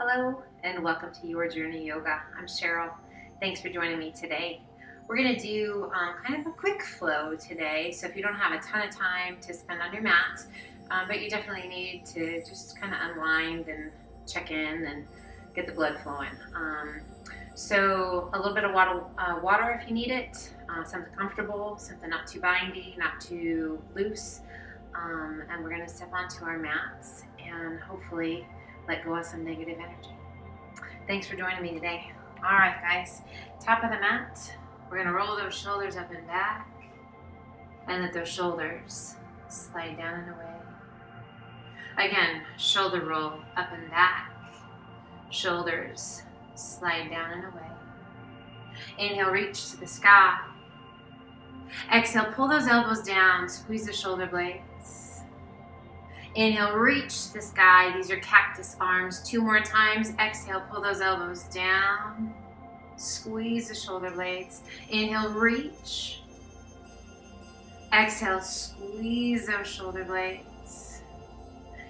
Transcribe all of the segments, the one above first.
Hello and welcome to Your Journey Yoga. I'm Cheryl. Thanks for joining me today. We're going to do kind of a quick flow today. So if you don't have a ton of time to spend on your mat, but you definitely need to just kind of unwind and check in and get the blood flowing. So a little bit of water if you need it, something comfortable, something not too bindy, not too loose. And we're going to step onto our mats and hopefully let go of some negative energy. Thanks for joining me today. All right, guys, top of the mat. We're going to roll those shoulders up and back and let those shoulders slide down and away. Again, shoulder roll up and back. Shoulders slide down and away. Inhale, reach to the sky. Exhale, pull those elbows down, squeeze the shoulder blades. Inhale, reach to the sky. These are cactus arms. 2 more times. Exhale, pull those elbows down. Squeeze the shoulder blades. Inhale, reach. Exhale, squeeze those shoulder blades.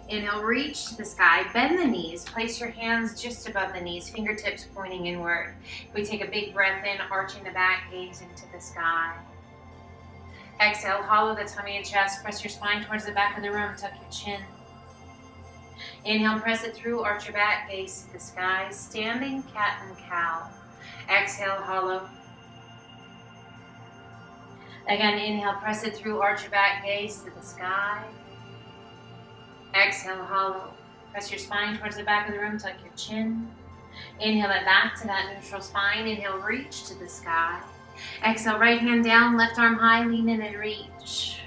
Inhale, reach to the sky. Bend the knees. Place your hands just above the knees, fingertips pointing inward. We take a big breath in, arching the back, gaze into the sky. Exhale, hollow the tummy and chest. Press your spine towards the back of the room. Tuck your chin. Inhale, press it through. Arch your back, gaze to the sky. Standing cat and cow. Exhale, hollow. Again, inhale, press it through. Arch your back, gaze to the sky. Exhale, hollow. Press your spine towards the back of the room. Tuck your chin. Inhale it back to that neutral spine. Inhale, reach to the sky. Exhale, right hand down, left arm high, lean in and reach.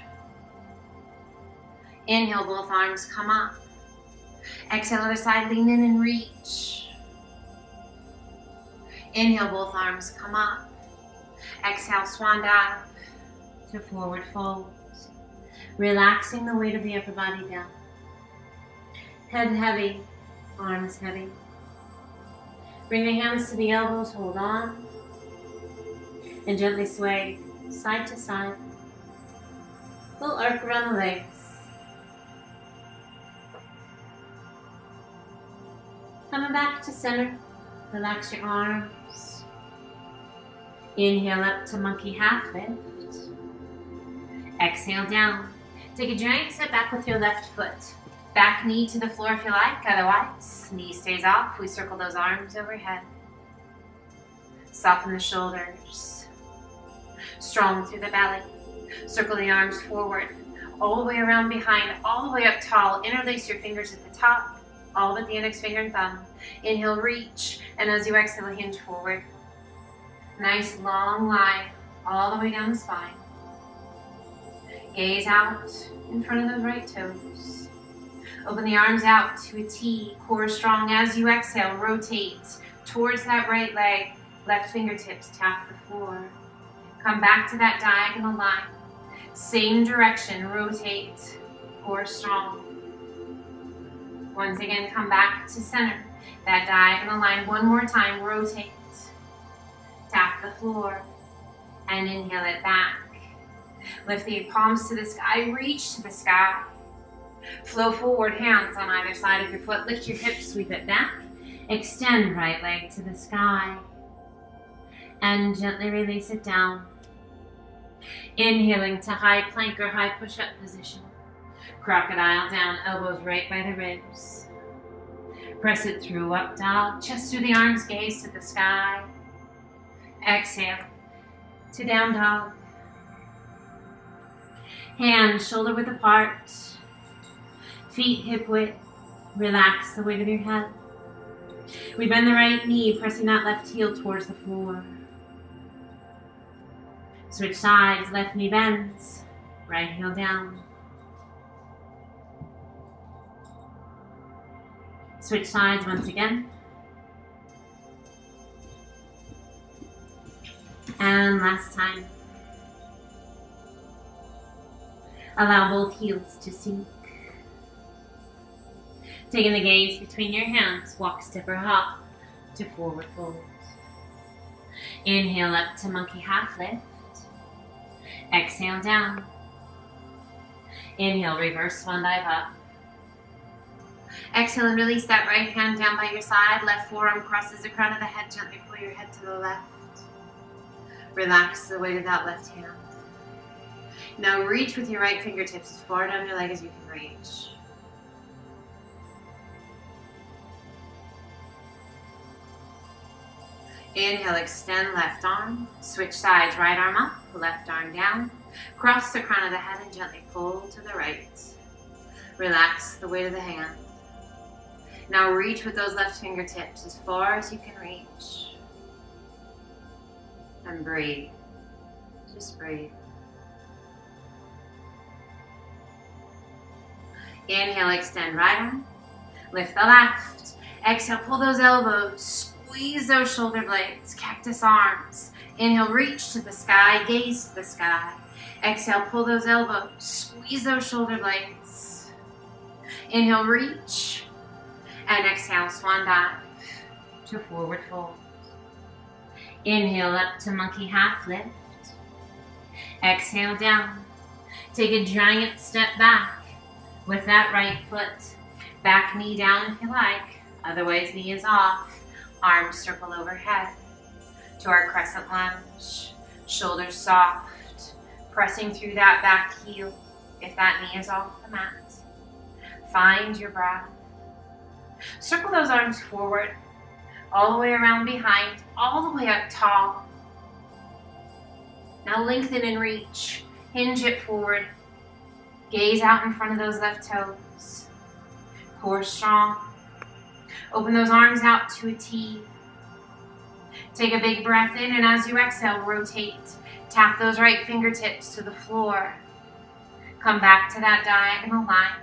Inhale, both arms come up. Exhale, other side, lean in and reach. Inhale, both arms come up. Exhale, swan dive to forward fold. Relaxing the weight of the upper body down. Head heavy, arms heavy. Bring the hands to the elbows, hold on. And gently sway side to side. Little arc around the legs. Coming back to center. Relax your arms. Inhale up to monkey half lift. Exhale down. Take a giant step back with your left foot. Back knee to the floor if you like. Otherwise, knee stays off. We circle those arms overhead. Soften the shoulders. Strong through the belly. Circle the arms forward, all the way around behind, all the way up tall. Interlace your fingers at the top, all but the index finger and thumb. Inhale, reach, and as you exhale, hinge forward. Nice long line, all the way down the spine. Gaze out in front of those right toes. Open the arms out to a T, core strong. As you exhale, rotate towards that right leg. Left fingertips tap the floor. Come back to that diagonal line. Same direction, rotate, core strong. Once again, come back to center. That diagonal line, one more time, rotate. Tap the floor and inhale it back. Lift the palms to the sky, reach to the sky. Flow forward, hands on either side of your foot. Lift your hips, sweep it back. Extend right leg to the sky. And gently release it down. Inhaling to high plank or high push-up position. Crocodile down, elbows right by the ribs. Press it through, up dog, chest through the arms, gaze to the sky. Exhale to down dog. Hands shoulder width apart. Feet hip width. Relax the weight of your head. We bend the right knee, pressing that left heel towards the floor. Switch sides, left knee bends, right heel down. Switch sides once again. And last time. Allow both heels to sink. Taking the gaze between your hands, walk, step, or hop to forward fold. Inhale up to monkey half lift. Exhale down. Inhale, reverse swan dive up. Exhale and release that right hand down by your side. Left forearm crosses the crown of the head. Gently pull your head to the left. Relax the weight of that left hand. Now reach with your right fingertips as far down your leg as you can reach. Inhale, extend left arm. Switch sides, right arm up, left arm down. Cross the crown of the head and gently pull to the right. Relax the weight of the hand. Now reach with those left fingertips as far as you can reach. And breathe. Just breathe. Inhale, extend right arm. Lift the left. Exhale, pull those elbows. Squeeze those shoulder blades. Cactus arms. Inhale, reach to the sky. Gaze to the sky. Exhale, pull those elbows. Squeeze those shoulder blades. Inhale, reach. And exhale, swan dive to forward fold. Inhale up to monkey half lift. Exhale down. Take a giant step back with that right foot. Back knee down if you like. Otherwise, knee is off. Arms circle overhead to our crescent lunge. Shoulders soft. Pressing through that back heel if that knee is off the mat. Find your breath. Circle those arms forward, all the way around behind, all the way up tall. Now lengthen and reach. Hinge it forward. Gaze out in front of those left toes. Core strong. Open those arms out to a T. Take a big breath in, and as you exhale, rotate. Tap those right fingertips to the floor. Come back to that diagonal line.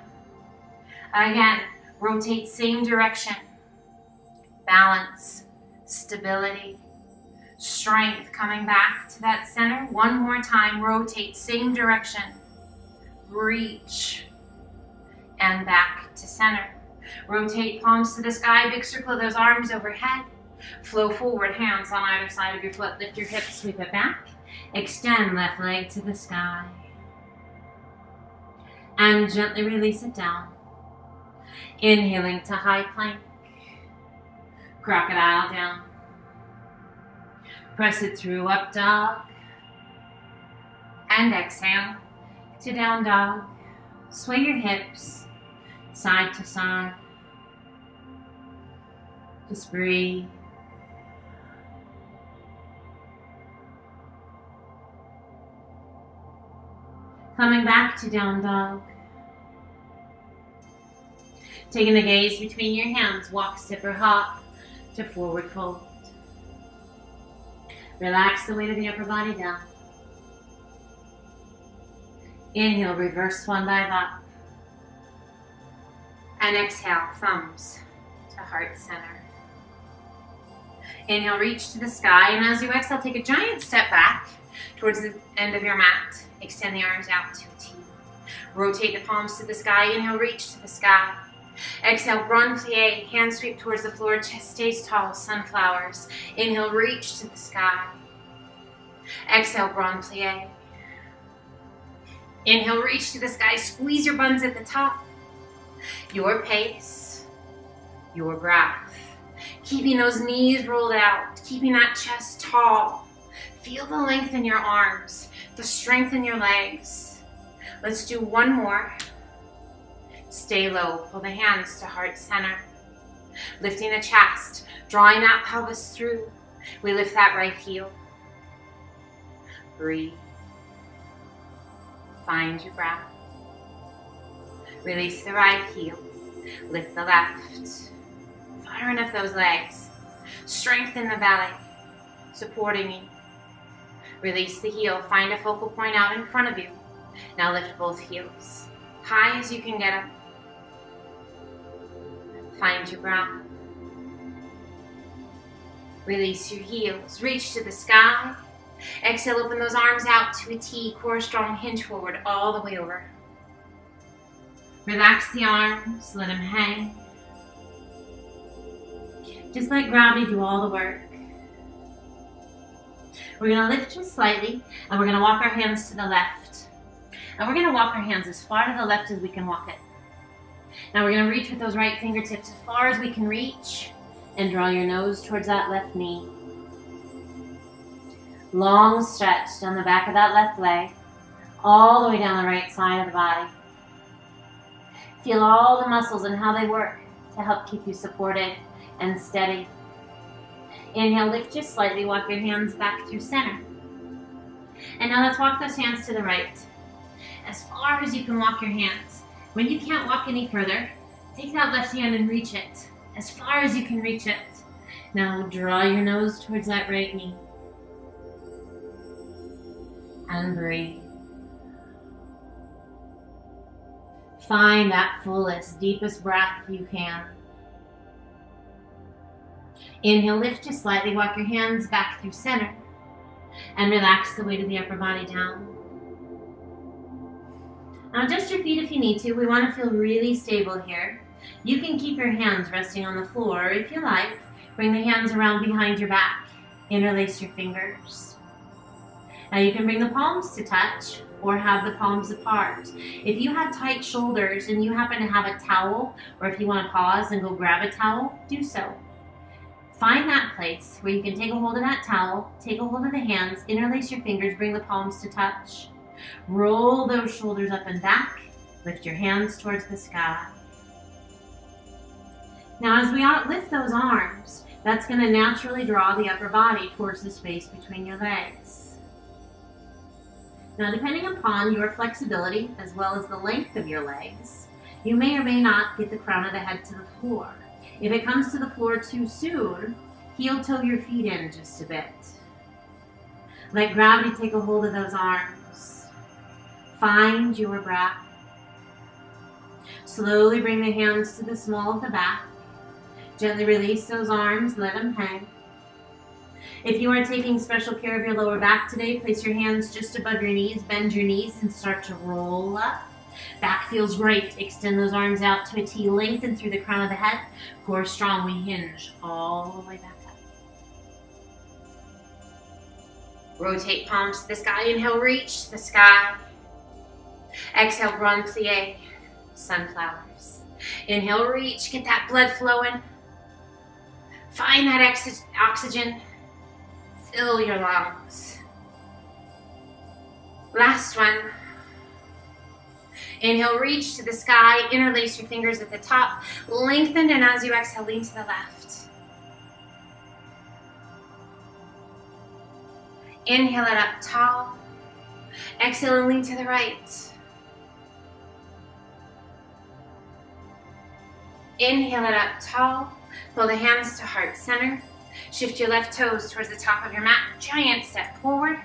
Again, rotate same direction. Balance, stability, strength. Coming back to that center. One more time, rotate same direction. Reach, and back to center. Rotate palms to the sky, big circle of those arms overhead. Flow forward, hands on either side of your foot. Lift your hips, sweep it back. Extend left leg to the sky. And gently release it down. Inhaling to high plank. Crocodile down. Press it through, up dog. And exhale to down dog. Sway your hips side to side. Just breathe. Coming back to down dog. Taking the gaze between your hands, walk, step, or hop to forward fold. Relax the weight of the upper body down. Inhale, reverse swan dive up. And exhale, thumbs to heart center. Inhale, reach to the sky, and as you exhale, take a giant step back towards the end of your mat. Extend the arms out to a T. Rotate the palms to the sky. Inhale, reach to the sky. Exhale, grand plie, hand sweep towards the floor, chest stays tall, sunflowers. Inhale, reach to the sky. Exhale, grand plie. Inhale, reach to the sky, squeeze your buns at the top. Your pace, your breath. Keeping those knees rolled out, keeping that chest tall. Feel the length in your arms, the strength in your legs. Let's do one more. Stay low, pull the hands to heart center. Lifting the chest, drawing that pelvis through. We lift that right heel. Breathe. Find your breath. Release the right heel. Lift the left. Firing up those legs. Strengthen the belly. Supporting you. Release the heel. Find a focal point out in front of you. Now lift both heels. High as you can get up. Find your breath. Release your heels. Reach to the sky. Exhale, open those arms out to a T. Core strong, hinge forward all the way over. Relax the arms, let them hang. Just let gravity do all the work. We're going to lift just slightly, and we're going to walk our hands to the left. And we're going to walk our hands as far to the left as we can walk it. Now we're going to reach with those right fingertips as far as we can reach and draw your nose towards that left knee. Long stretch down the back of that left leg, all the way down the right side of the body. Feel all the muscles and how they work to help keep you supported and steady. Inhale, lift just slightly, walk your hands back through center. And now let's walk those hands to the right. As far as you can walk your hands. When you can't walk any further, take that left hand and reach it. As far as you can reach it. Now draw your nose towards that right knee. And breathe. Find that fullest, deepest breath you can. Inhale, lift just slightly, walk your hands back through center. And relax the weight of the upper body down. Now adjust your feet if you need to. We want to feel really stable here. You can keep your hands resting on the floor if you like. Bring the hands around behind your back. Interlace your fingers. Now you can bring the palms to touch or have the palms apart. If you have tight shoulders and you happen to have a towel, or if you want to pause and go grab a towel, do so. Find that place where you can take a hold of that towel, take a hold of the hands, interlace your fingers, bring the palms to touch. Roll those shoulders up and back. Lift your hands towards the sky. Now as we lift those arms, that's going to naturally draw the upper body towards the space between your legs. Now depending upon your flexibility as well as the length of your legs, you may or may not get the crown of the head to the floor. If it comes to the floor too soon, heel toe your feet in just a bit. Let gravity take a hold of those arms. Find your breath. Slowly bring the hands to the small of the back. Gently release those arms, let them hang. If you are taking special care of your lower back today, place your hands just above your knees, bend your knees and start to roll up. Back feels great. Extend those arms out to a T, lengthen through the crown of the head. Core strong, we hinge all the way back up. Rotate palms to the sky. Inhale, reach the sky. Exhale, grand plie, sunflowers. Inhale, reach, get that blood flowing. Find that oxygen. Fill your lungs. Last one. Inhale, reach to the sky, interlace your fingers at the top, lengthen, and as you exhale, lean to the left. Inhale it up tall. Exhale and lean to the right. Inhale it up tall. Pull the hands to heart center. Shift your left toes towards the top of your mat. Giant step forward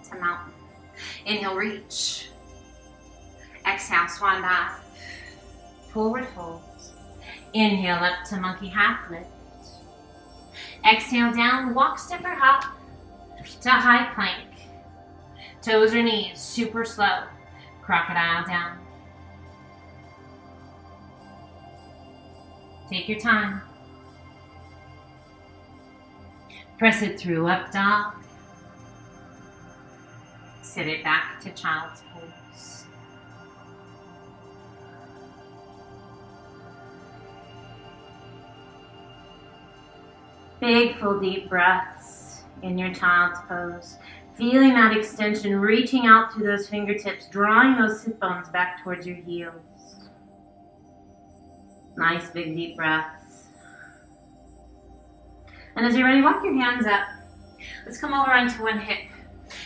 to mountain. Inhale, reach. Exhale, swan dive. Forward fold. Inhale up to monkey half lift. Exhale down, walk, step, or hop to high plank. Toes or knees, super slow. Crocodile down. Take your time. Press it through, up dog. Sit it back to child's pose. Big, full, deep breaths in your child's pose. Feeling that extension, reaching out through those fingertips, drawing those hip bones back towards your heels. Nice, big, deep breaths. And as you're ready, walk your hands up. Let's come over onto one hip.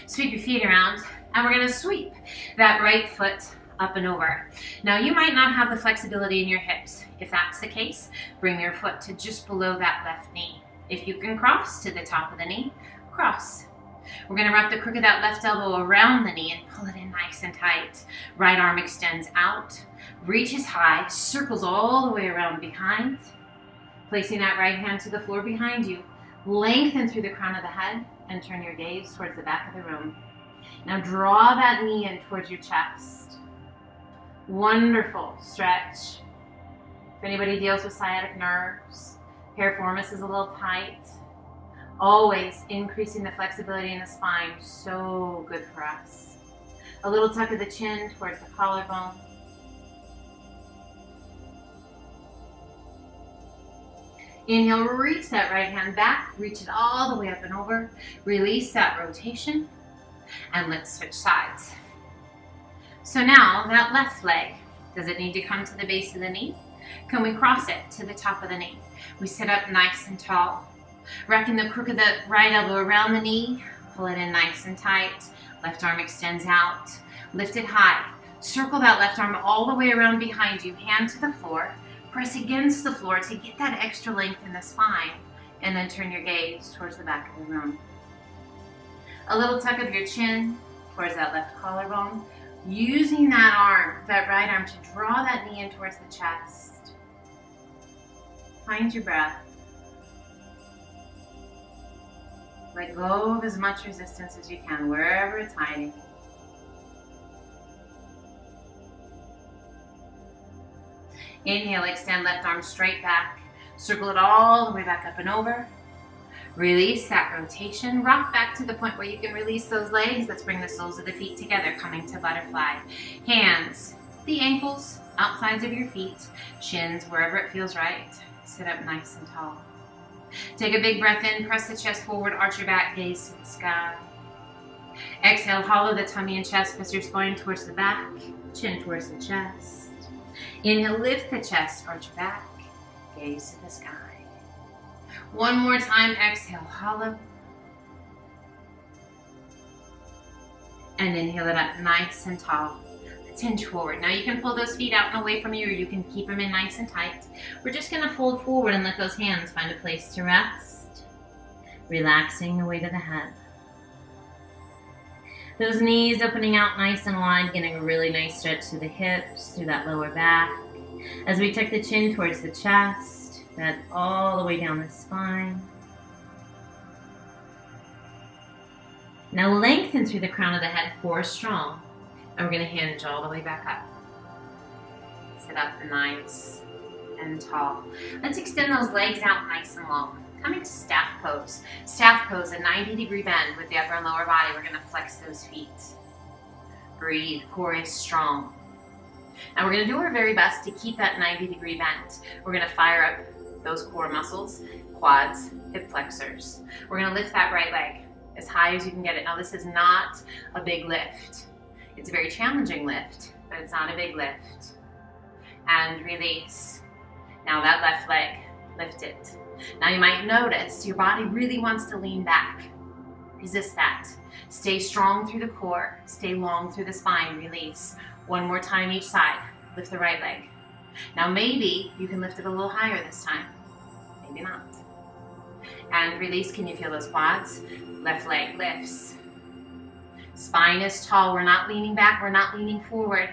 Sweep your feet around, and we're going to sweep that right foot up and over. Now, you might not have the flexibility in your hips. If that's the case, bring your foot to just below that left knee. If you can cross to the top of the knee, cross. We're going to wrap the crook of that left elbow around the knee and pull it in nice and tight. Right arm extends out, reaches high, circles all the way around behind. Placing that right hand to the floor behind you. Lengthen through the crown of the head and turn your gaze towards the back of the room. Now draw that knee in towards your chest. Wonderful stretch. If anybody deals with sciatic nerves, piriformis is a little tight. Always increasing the flexibility in the spine. So good for us. A little tuck of the chin towards the collarbone. Inhale, reach that right hand back, reach it all the way up and over. Release that rotation, and let's switch sides. So now that left leg, does it need to come to the base of the knee? Can we cross it to the top of the knee? We sit up nice and tall. Wrapping the crook of the right elbow around the knee, pull it in nice and tight. Left arm extends out, lift it high. Circle that left arm all the way around behind you, hand to the floor. Press against the floor to get that extra length in the spine, and then turn your gaze towards the back of the room. A little tuck of your chin towards that left collarbone, using that arm, that right arm, to draw that knee in towards the chest. Find your breath. Let go of as much resistance as you can, wherever it's hiding. Inhale, extend left arm straight back. Circle it all the way back up and over. Release that rotation. Rock back to the point where you can release those legs. Let's bring the soles of the feet together, coming to butterfly. Hands, the ankles, outsides of your feet, shins wherever it feels right. Sit up nice and tall. Take a big breath in, press the chest forward, arch your back, gaze to the sky. Exhale, hollow the tummy and chest, press your spine towards the back, chin towards the chest. Inhale, lift the chest, arch your back, gaze to the sky. One more time, exhale, hollow. And inhale it up nice and tall. Let's hinge forward. Now you can pull those feet out and away from you, or you can keep them in nice and tight. We're just gonna fold forward and let those hands find a place to rest. Relaxing the weight of the head. Those knees opening out nice and wide, getting a really nice stretch through the hips, through that lower back. As we tuck the chin towards the chest, bend all the way down the spine. Now lengthen through the crown of the head, core strong. And we're going to hinge all the way back up. Sit up nice and tall. Let's extend those legs out nice and long. Coming to staff pose. Staff pose, a 90-degree bend with the upper and lower body. We're going to flex those feet. Breathe, core is strong. Now we're going to do our very best to keep that 90-degree bend. We're going to fire up those core muscles, quads, hip flexors. We're going to lift that right leg as high as you can get it. Now this is not a big lift. It's a very challenging lift, but it's not a big lift. And release. Now that left leg, lift it. Now you might notice your body really wants to lean back. Resist that. Stay strong through the core. Stay long through the spine. Release. One more time each side. Lift the right leg. Now maybe you can lift it a little higher this time. Maybe not. And release. Can you feel those quads? Left leg lifts. Spine is tall. We're not leaning back. We're not leaning forward.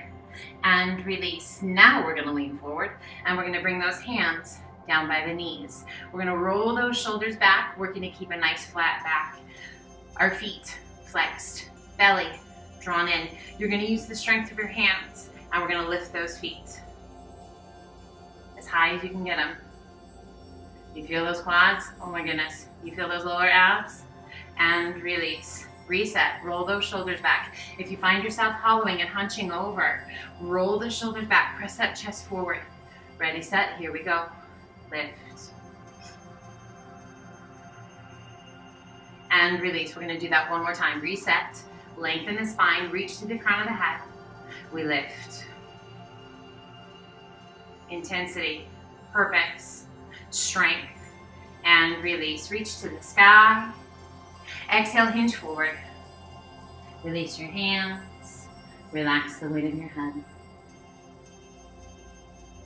And release. Now we're going to lean forward, and we're going to bring those hands down by the knees. We're going to roll those shoulders back, working to keep a nice flat back. Our feet flexed, belly drawn in. You're going to use the strength of your hands, and we're going to lift those feet as high as you can get them. You feel those quads? Oh my goodness. You feel those lower abs? And release. Reset, roll those shoulders back. If you find yourself hollowing and hunching over, roll the shoulders back, press that chest forward. Ready, set, here we go. Lift. And release. We're going to do that one more time. Reset, lengthen the spine, reach to the crown of the head. We lift. Intensity, purpose, strength, and release. Reach to the sky. Exhale, hinge forward. Release your hands. Relax the weight of your head.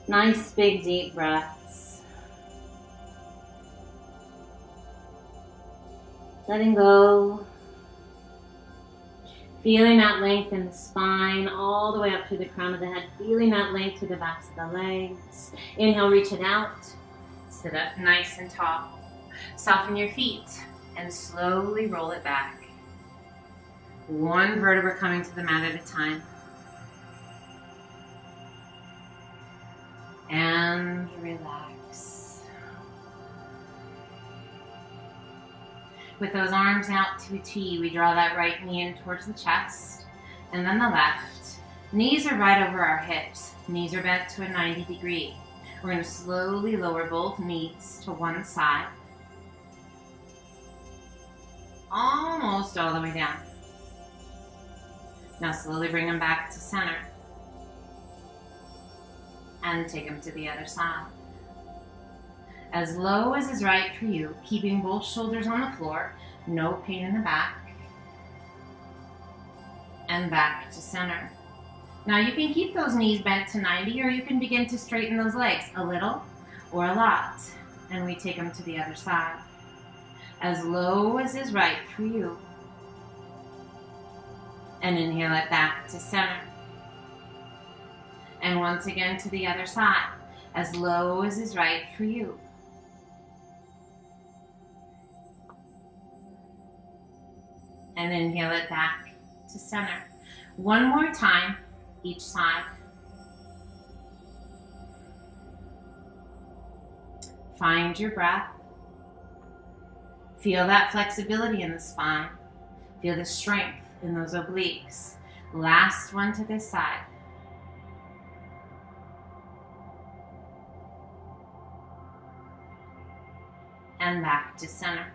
Nice big deep breaths. Letting go. Feeling that length in the spine all the way up to the crown of the head. Feeling that length to the backs of the legs. Inhale, reach it out. Sit up nice and tall. Soften your feet and slowly roll it back. One vertebra coming to the mat at a time. And relax. With those arms out to a T, we draw that right knee in towards the chest, and then the left. Knees are right over our hips. Knees are bent to a 90 degree. We're going to slowly lower both knees to one side. Almost all the way down. Now slowly bring them back to center. And take them to the other side. As low as is right for you, keeping both shoulders on the floor, no pain in the back. And back to center. Now you can keep those knees bent to 90, or you can begin to straighten those legs a little or a lot. And we take them to the other side. As low as is right for you. And inhale it back to center. And once again to the other side. As low as is right for you. And inhale it back to center. One more time, each side. Find your breath. Feel that flexibility in the spine. Feel the strength in those obliques. Last one to this side. And back to center.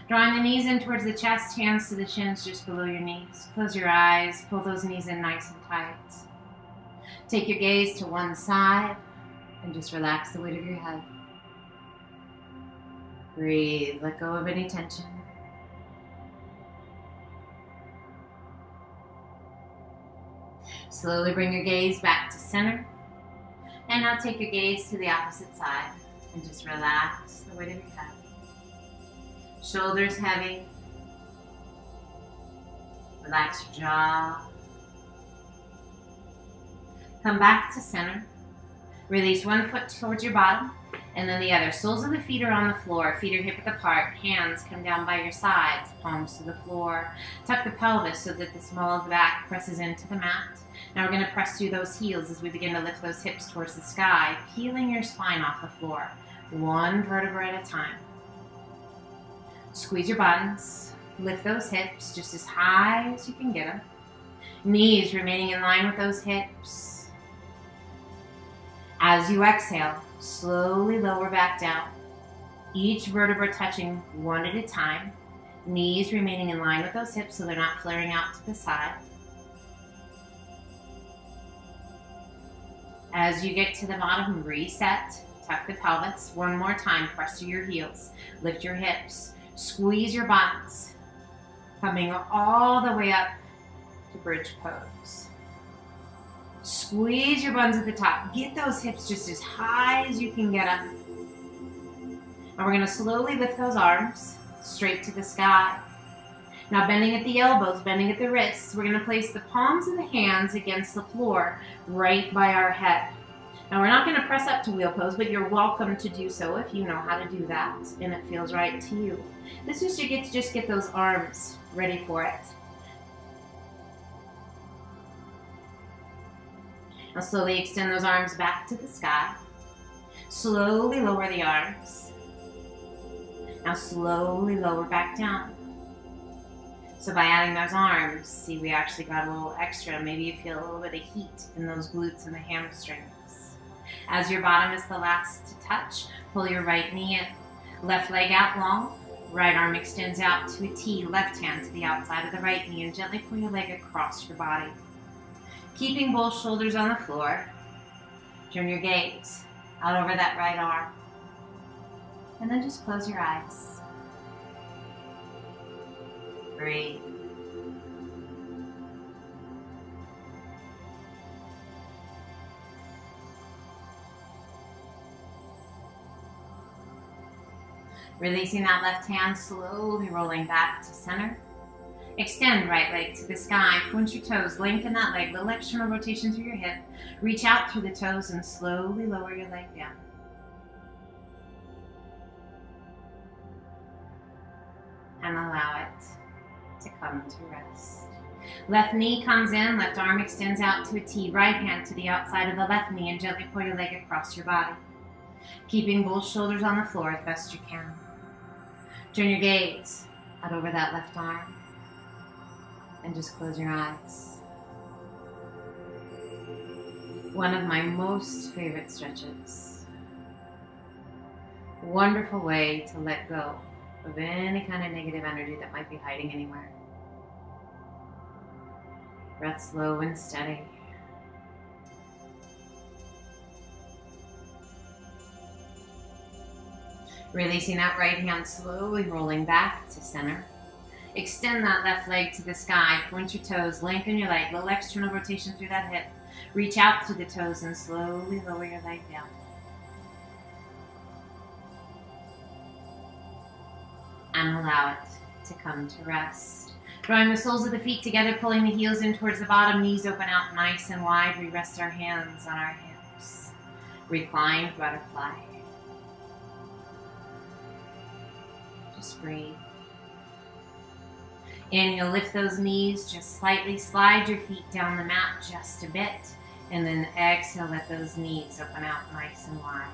Drawing the knees in towards the chest, hands to the shins just below your knees. Close your eyes, pull those knees in nice and tight. Take your gaze to one side and just relax the weight of your head. Breathe, let go of any tension. Slowly bring your gaze back to center. And now take your gaze to the opposite side and just relax the weight of your head. Shoulders heavy. Relax your jaw. Come back to center. Release one foot towards your bottom and then the other. Soles of the feet are on the floor. Feet are hip width apart. Hands come down by your sides. Palms to the floor. Tuck the pelvis so that the small of the back presses into the mat. Now we're going to press through those heels as we begin to lift those hips towards the sky, peeling your spine off the floor. One vertebra at a time. Squeeze your buttons, lift those hips just as high as you can get them. Knees remaining in line with those hips. As you exhale, slowly lower back down. Each vertebra touching one at a time. Knees remaining in line with those hips so they're not flaring out to the side. As you get to the bottom, reset. Tuck the pelvis. One more time, press through your heels. Lift your hips. Squeeze your buttons, coming all the way up to bridge pose. Squeeze your buns at the top. Get those hips just as high as you can get them. And we're going to slowly lift those arms straight to the sky. Now bending at the elbows, bending at the wrists, we're going to place the palms of the hands against the floor right by our head. Now we're not going to press up to wheel pose, but you're welcome to do so if you know how to do that and it feels right to you. This is to just get those arms ready for it. Now slowly extend those arms back to the sky. Slowly lower the arms. Now slowly lower back down. So by adding those arms, see we actually got a little extra. Maybe you feel a little bit of heat in those glutes and the hamstrings. As your bottom is the last to touch, pull your right knee in. Left leg out long. Right arm extends out to a T. Left hand to the outside of the right knee and gently pull your leg across your body. Keeping both shoulders on the floor. Turn your gaze out over that right arm. And then just close your eyes. Breathe. Releasing that left hand, slowly rolling back to center. Extend right leg to the sky. Point your toes, lengthen that leg, little external rotation through your hip. Reach out through the toes and slowly lower your leg down. And allow it to come to rest. Left knee comes in, left arm extends out to a T. Right hand to the outside of the left knee and gently pull your leg across your body. Keeping both shoulders on the floor as best you can. Turn your gaze out over that left arm and just close your eyes. One of my most favorite stretches. Wonderful way to let go of any kind of negative energy that might be hiding anywhere. Breath slow and steady. Releasing that right hand, slowly rolling back to center. Extend that left leg to the sky. Point your toes, lengthen your leg, little external rotation through that hip. Reach out through the toes and slowly lower your leg down. And allow it to come to rest. Drawing the soles of the feet together, pulling the heels in towards the bottom, knees open out nice and wide. We rest our hands on our hips. Reclined butterfly. Just breathe. Inhale, lift those knees, just slightly slide your feet down the mat just a bit. And then exhale, let those knees open out nice and wide.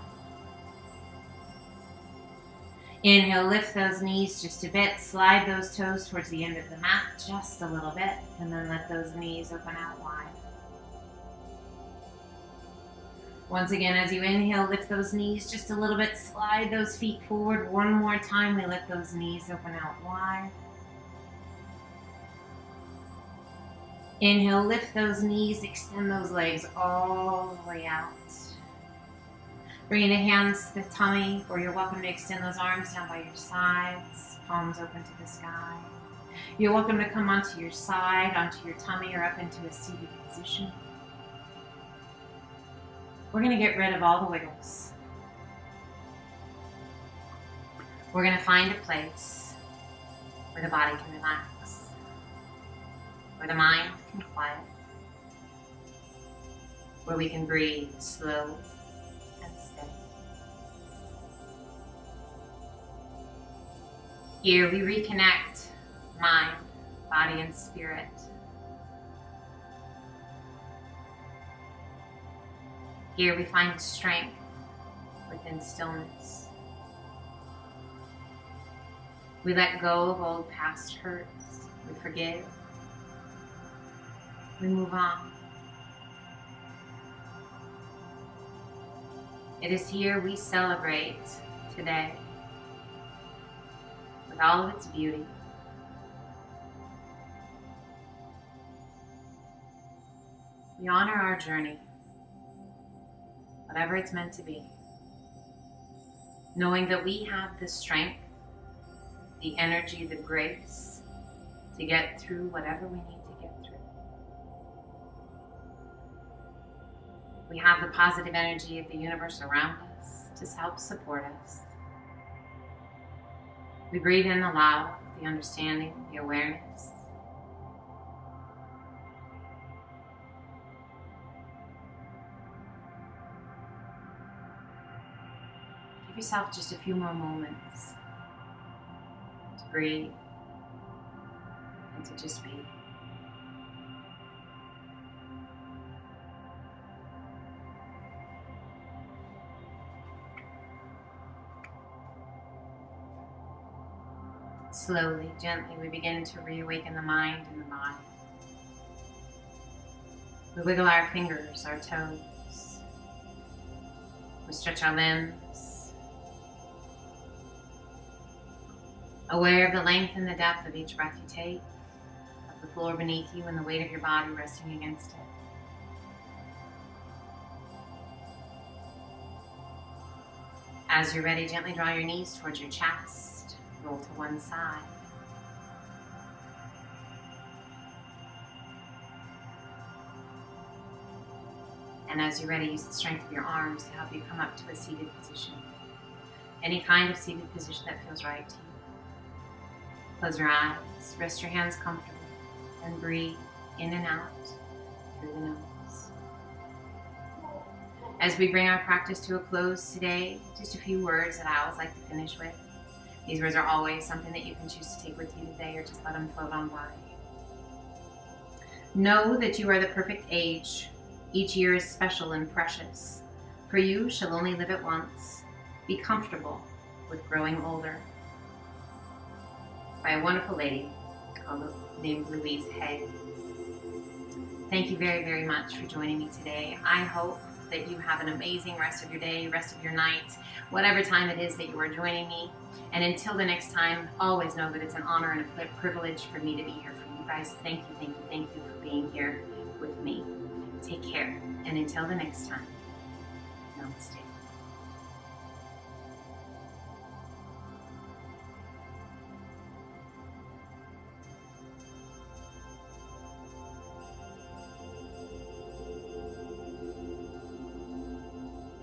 Inhale, lift those knees just a bit, slide those toes towards the end of the mat just a little bit, and then let those knees open out wide. Once again, as you inhale, lift those knees just a little bit, slide those feet forward. One more time, we let those knees open out wide. Inhale, lift those knees, extend those legs all the way out. Bringing the hands to the tummy, or you're welcome to extend those arms down by your sides, palms open to the sky. You're welcome to come onto your side, onto your tummy, or up into a seated position. We're going to get rid of all the wiggles. We're going to find a place where the body can relax, where the mind can quiet, where we can breathe slow and steady. Here we reconnect mind, body, and spirit. Here we find strength within stillness. We let go of old past hurts. We forgive. We move on. It is here we celebrate today with all of its beauty. We honor our journey, whatever it's meant to be, knowing that we have the strength, the energy, the grace to get through whatever we need to get through. We have the positive energy of the universe around us to help support us. We breathe in aloud the understanding, the awareness. Give yourself just a few more moments to breathe and to just be. Slowly, gently, we begin to reawaken the mind and the body. We wiggle our fingers, our toes. We stretch our limbs. Aware of the length and the depth of each breath you take, of the floor beneath you and the weight of your body resting against it. As you're ready, gently draw your knees towards your chest. Roll to one side. And as you're ready, use the strength of your arms to help you come up to a seated position. Any kind of seated position that feels right to you. Close your eyes, rest your hands comfortably, and breathe in and out through the nose. As we bring our practice to a close today, just a few words that I always like to finish with. These words are always something that you can choose to take with you today or just let them float on by. Know that you are the perfect age. Each year is special and precious. For you shall only live it once. Be comfortable with growing older. By a wonderful lady named Louise Hay. Thank you very, very much for joining me today. I hope that you have an amazing rest of your day, rest of your night, whatever time it is that you are joining me. And until the next time, always know that it's an honor and a privilege for me to be here for you guys. Thank you, thank you, thank you for being here with me. Take care. And until the next time, namaste.